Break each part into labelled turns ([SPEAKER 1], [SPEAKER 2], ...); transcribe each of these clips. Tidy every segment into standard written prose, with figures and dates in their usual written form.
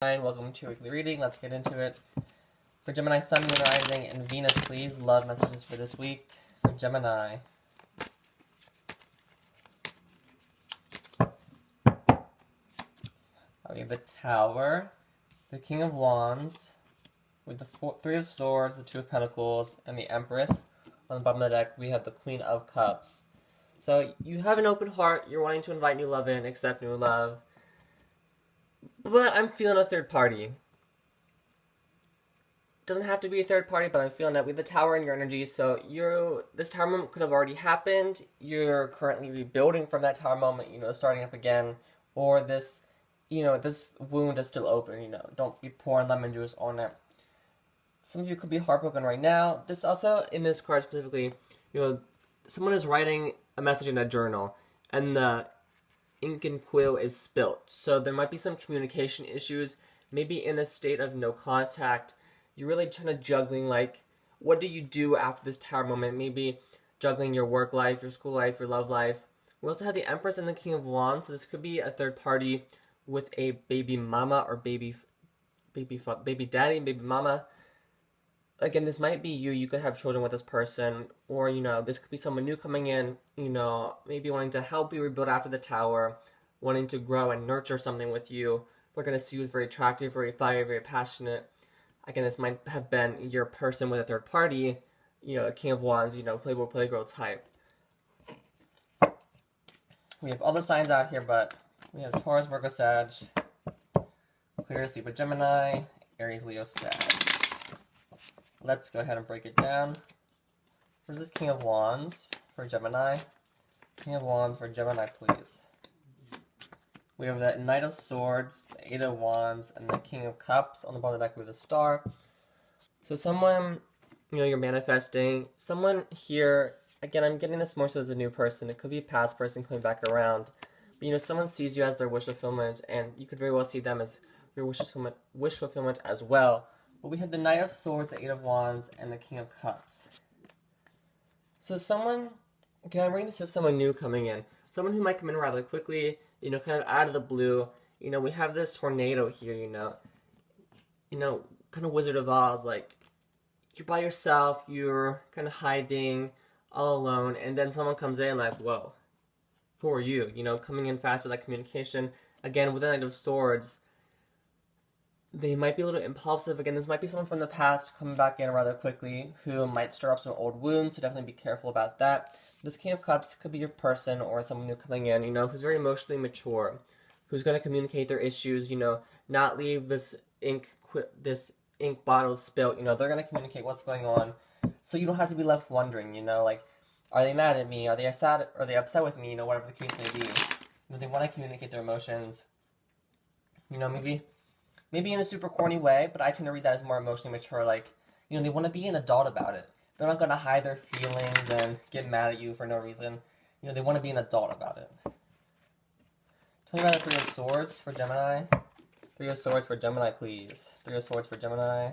[SPEAKER 1] Welcome to your weekly reading. Let's get into it. For Gemini, Sun, Moon, Rising, and Venus, please. Love messages for this week. For Gemini. We have the Tower, the King of Wands, with the Three of Swords, the Two of Pentacles, and the Empress. On the bottom of the deck, we have the Queen of Cups. So you have an open heart. You're wanting to invite new love in, accept new love. But I'm feeling a third party. Doesn't have to be a third party, but I'm feeling that with the Tower in your energy. So this Tower moment could have already happened. You're currently rebuilding from that Tower moment, starting up again. Or this wound is still open, Don't be pouring lemon juice on it. Some of you could be heartbroken right now. This also, in this card specifically, someone is writing a message in a journal, and the ink and quill is spilt. So there might be some communication issues, maybe in a state of no contact. You're really trying to juggling, what do you do after this Tower moment? Maybe juggling your work life, your school life, your love life. We also have the Empress and the King of Wands, so this could be a third party with a baby mama or baby daddy, baby mama. Again, this might be you. You could have children with this person, or, this could be someone new coming in, maybe wanting to help you rebuild after the Tower, wanting to grow and nurture something with you. They're going to see you as very attractive, very fiery, very passionate. Again, this might have been your person with a third party, a King of Wands, playboy, playgirl type. We have all the signs out here, but we have Taurus, Virgo, Sag, Aquarius, Libra, Gemini, Aries, Leo, Sag. Let's go ahead and break it down. Where's this King of Wands for Gemini? King of Wands for Gemini, please. We have the Knight of Swords, the Eight of Wands, and the King of Cups on the bottom of the deck with a star. So someone, you're manifesting. Someone here, again, I'm getting this more so as a new person. It could be a past person coming back around. But, someone sees you as their wish fulfillment, and you could very well see them as your wish fulfillment as well. But we have the Knight of Swords, the Eight of Wands, and the King of Cups. So someone, again, I'm reading this as someone new coming in. Someone who might come in rather quickly, kind of out of the blue. We have this tornado here, kind of Wizard of Oz, you're by yourself, you're kind of hiding, all alone, and then someone comes in whoa, who are you? Coming in fast with that communication. Again, with the Knight of Swords, they might be a little impulsive. Again, this might be someone from the past coming back in rather quickly who might stir up some old wounds, so definitely be careful about that. This King of Cups could be your person or someone new coming in, who's very emotionally mature, who's going to communicate their issues, not leave this ink bottle spilt, they're going to communicate what's going on, so you don't have to be left wondering, are they mad at me, are they sad, are they upset with me, whatever the case may be. They want to communicate their emotions, maybe in a super corny way, but I tend to read that as more emotionally mature, they want to be an adult about it. They're not going to hide their feelings and get mad at you for no reason. They want to be an adult about it. Tell me about the Three of Swords for Gemini. Three of Swords for Gemini, please. Three of Swords for Gemini.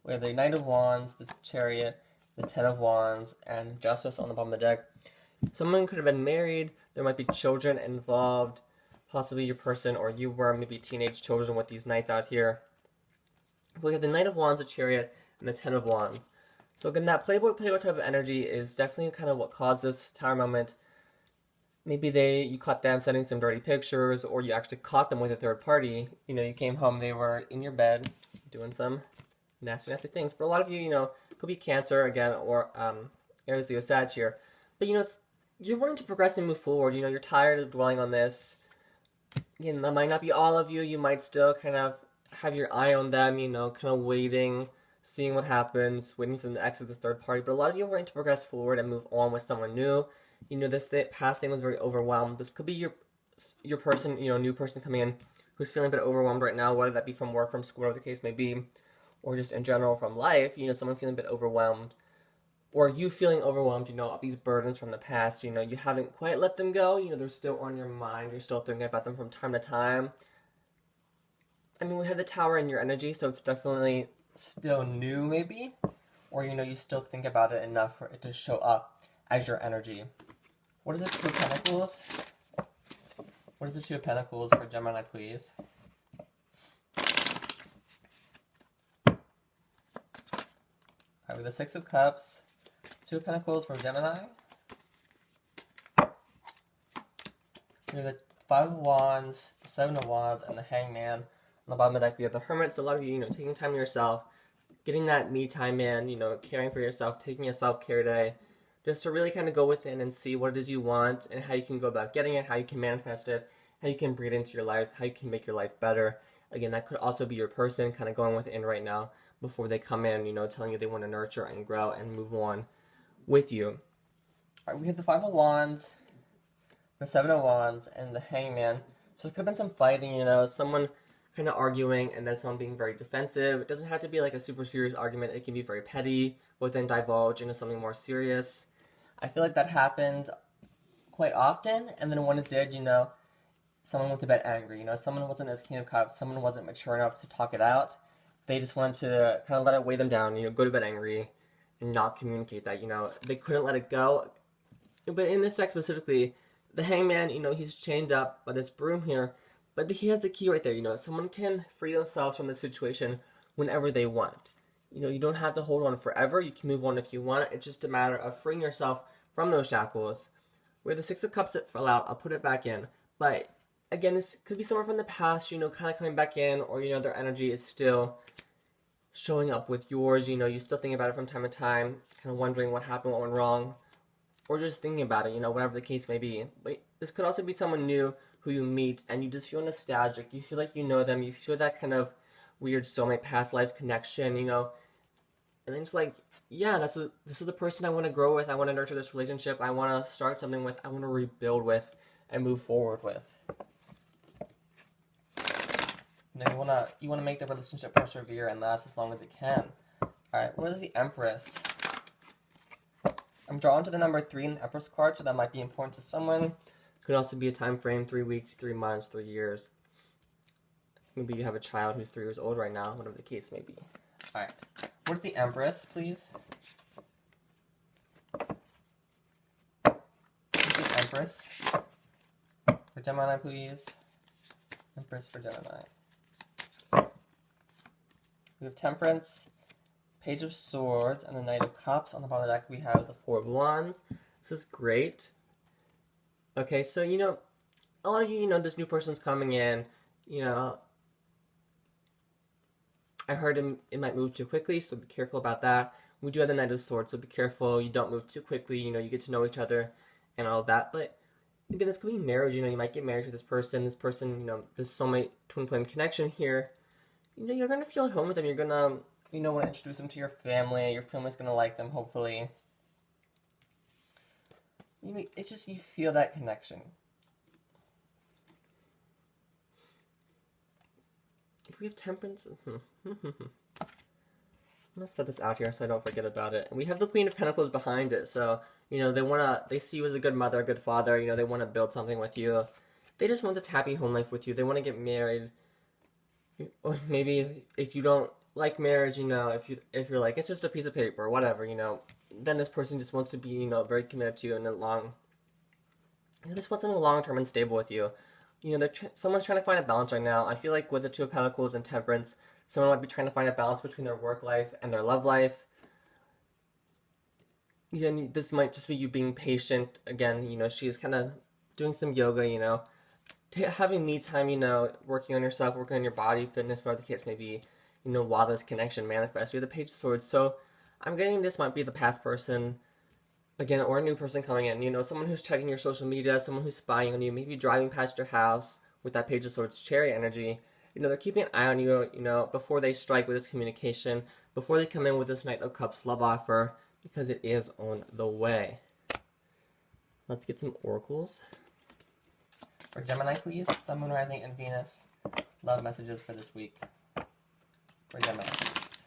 [SPEAKER 1] We have the Knight of Wands, the Chariot, the Ten of Wands, and Justice on the bottom of the deck. Someone could have been married. There might be children involved. Possibly your person or you were maybe teenage children with these knights out here. We have the Knight of Wands, the Chariot, and the Ten of Wands. So again, that playboy type of energy is definitely kind of what caused this Tower moment. Maybe you caught them sending some dirty pictures, or you actually caught them with a third party. You came home, they were in your bed doing some nasty things. But a lot of you, could be Cancer again, or Aries, Leo, Sag here. But you're wanting to progress and move forward. You're tired of dwelling on this. Again, that might not be all of you. You might still kind of have your eye on them, kind of waiting, seeing what happens, waiting for them to exit this third party. But a lot of you are wanting to progress forward and move on with someone new. This past thing was very overwhelmed. This could be your person, new person coming in who's feeling a bit overwhelmed right now, whether that be from work, from school, whatever the case may be, or just in general from life, someone feeling a bit overwhelmed. Or you feeling overwhelmed, of these burdens from the past, you haven't quite let them go, they're still on your mind, you're still thinking about them from time to time. We have the Tower in your energy, so it's definitely still new, maybe, or, you still think about it enough for it to show up as your energy. What is the Two of Pentacles? What is the Two of Pentacles for Gemini, please? We have the Six of Cups, Two of Pentacles for Gemini. We have the Five of Wands, the Seven of Wands, and the Hangman. On the bottom of the deck, we have the Hermit. So a lot of you, taking time to yourself, getting that me time in, caring for yourself, taking a self-care day, just to really kind of go within and see what it is you want and how you can go about getting it, how you can manifest it, how you can bring it into your life, how you can make your life better. Again, that could also be your person kind of going within right now before they come in, telling you they want to nurture and grow and move on with you. All right, we have the Five of Wands, the Seven of Wands, and the Hangman. So there could have been some fighting, someone kind of arguing and then someone being very defensive. It doesn't have to be like a super serious argument. It can be very petty, but then divulge into something more serious. I feel like that happened quite often, and then when it did, someone went to bed angry. Someone wasn't as King of Cups, someone wasn't mature enough to talk it out. They just wanted to kind of let it weigh them down, go to bed angry and not communicate that, They couldn't let it go. But in this deck specifically, the Hangman, he's chained up by this broom here, but he has the key right there, Someone can free themselves from the situation whenever they want. You don't have to hold on forever. You can move on if you want. It's just a matter of freeing yourself from those shackles. Where the Six of Cups that fell out, I'll put it back in. But again, this could be someone from the past, kind of coming back in, or, their energy is still showing up with yours. You still think about it from time to time, kind of wondering what happened, what went wrong, or just thinking about it, whatever the case may be. But this could also be someone new who you meet, and you just feel nostalgic. You feel like you know them. You feel that kind of weird soulmate past life connection, And then it's like, yeah, this is the person I want to grow with. I want to nurture this relationship. I want to start something with. I want to rebuild with and move forward with. You wanna make the relationship persevere and last as long as it can. All right, what is the Empress? I'm drawn to the number 3 in the Empress card, so that might be important to someone. Could also be a time frame: 3 weeks, 3 months, 3 years. Maybe you have a child who's 3 years old right now, whatever the case may be. All right. What's the Empress, please? What's the Empress? For Gemini, please. Empress for Gemini. We have Temperance, Page of Swords, and the Knight of Cups. On the bottom of the deck, we have the Four of Wands. This is great. Okay, so, a lot of you, this new person's coming in, I heard it might move too quickly, so be careful about that. We do have the Knight of Swords, so be careful. You don't move too quickly. You get to know each other and all of that. But again, this could be marriage. You might get married to this person. This person, this soulmate twin flame connection here. You're gonna feel at home with them. You're gonna, want to introduce them to your family. Your family's gonna like them, hopefully. It's just you feel that connection. If we have Temperance, I'm gonna set this out here so I don't forget about it. And we have the Queen of Pentacles behind it, so they see you as a good mother, a good father. They want to build something with you. They just want this happy home life with you. They want to get married. Or maybe if you don't like marriage, if you're like, it's just a piece of paper or whatever, then this person just wants to be, very committed to you and this wants something long-term and stable with you. Someone's trying to find a balance right now. I feel like with the Two of Pentacles and Temperance, someone might be trying to find a balance between their work life and their love life. This might just be you being patient. Again, she's kind of doing some yoga, having me time, working on yourself, working on your body, fitness, whatever the case may be, while this connection manifests. We have the Page of Swords, so I'm getting this might be the past person, again, or a new person coming in, someone who's checking your social media, someone who's spying on you, maybe driving past your house with that Page of Swords Chariot energy. They're keeping an eye on you, before they strike with this communication, before they come in with this Knight of Cups love offer, because it is on the way. Let's get some oracles. For Gemini, please. Sun, Moon, Rising, and Venus. Love messages for this week. For Gemini, please.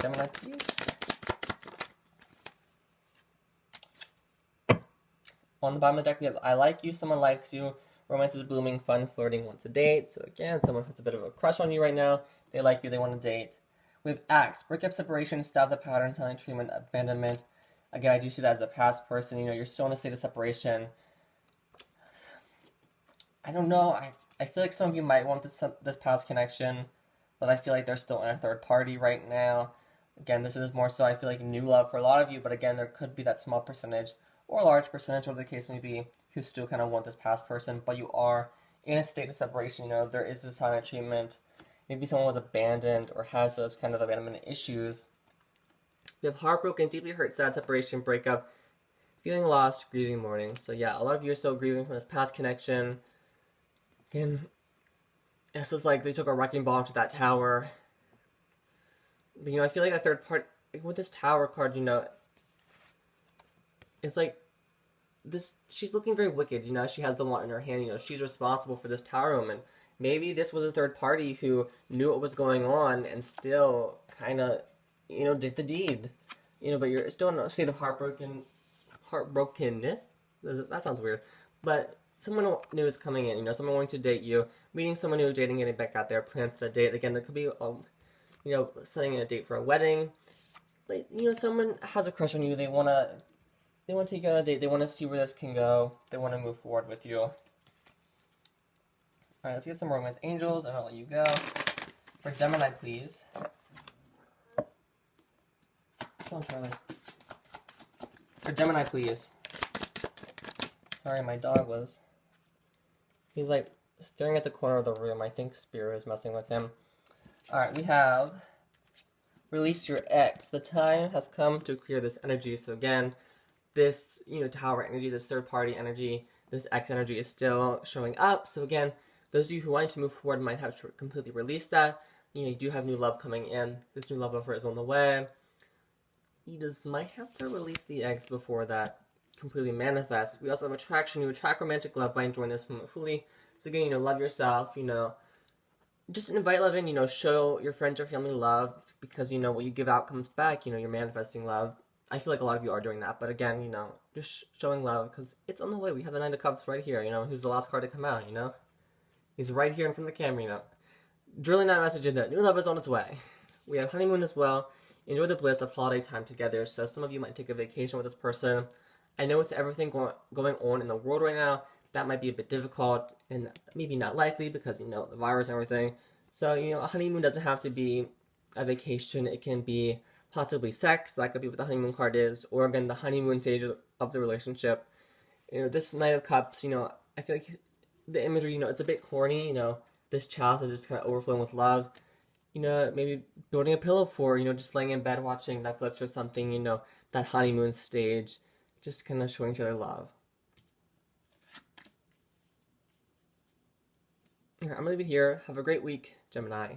[SPEAKER 1] Gemini, please. On the bottom of the deck, we have I like you, someone likes you, romance is blooming, fun, flirting, wants a date. So again, someone has a bit of a crush on you right now. They like you, they want a date. We have Axe, break up, separation, stop the pattern, silent treatment, abandonment. Again, I do see that as the past person. You're still in a state of separation. I don't know. I feel like some of you might want this past connection, but I feel like they're still in a third party right now. Again, this is more so, I feel like, new love for a lot of you, but again, there could be that small percentage or a large percentage, whatever the case may be, who still kind of want this past person, but you are in a state of separation. There is this silent treatment. Maybe someone was abandoned or has those kind of abandonment issues. We have heartbroken, deeply hurt, sad separation, breakup, feeling lost, grieving, mourning. So yeah, a lot of you are still grieving from this past connection. Again, it's just like they took a wrecking ball to that tower. But, I feel like a third party, with this tower card, it's like this, she's looking very wicked, she has the wand in her hand, she's responsible for this tower moment. Maybe this was a third party who knew what was going on and still kind of, did the deed. But you're still in a state of heartbrokenness. That sounds weird. But someone new is coming in, someone wanting to date you, meeting someone new, dating, getting back out there, plans for the date. Again, there could be, setting a date for a wedding. But, someone has a crush on you, they want to take you on a date, they want to see where this can go, they want to move forward with you. Alright, let's get some romance angels, and I'll let you go. For Gemini, please. Come on, Charlie. For Gemini, please. Sorry, my dog was... He's, like, staring at the corner of the room. I think Spirit is messing with him. Alright, we have... Release your ex. The time has come to clear this energy. So again, this, tower energy, this third-party energy, this ex energy is still showing up. So again, those of you who wanted to move forward might have to completely release that. You do have new love coming in. This new love offer is on the way. You just might have to release the ex before that completely manifests. We also have attraction. You attract romantic love by enjoying this moment fully. So again, love yourself, just invite love in, show your friends or family love, because, what you give out comes back, you're manifesting love. I feel like a lot of you are doing that, but again, just showing love, because it's on the way. We have the Nine of Cups right here, who's the last card to come out, He's right here in front of the camera, Drilling that message in there. New love is on its way. We have honeymoon as well. Enjoy the bliss of holiday time together. So some of you might take a vacation with this person. I know with everything going on in the world right now, that might be a bit difficult and maybe not likely because, the virus and everything. So, a honeymoon doesn't have to be a vacation. It can be possibly sex. That could be what the honeymoon card is. Or, again, the honeymoon stage of the relationship. This Knight of Cups, I feel like the imagery, it's a bit corny. This chalice is just kind of overflowing with love. Maybe building a pillow for, just laying in bed watching Netflix or something, that honeymoon stage. Just kind of showing each other love. I'm going to leave it here. Have a great week, Gemini.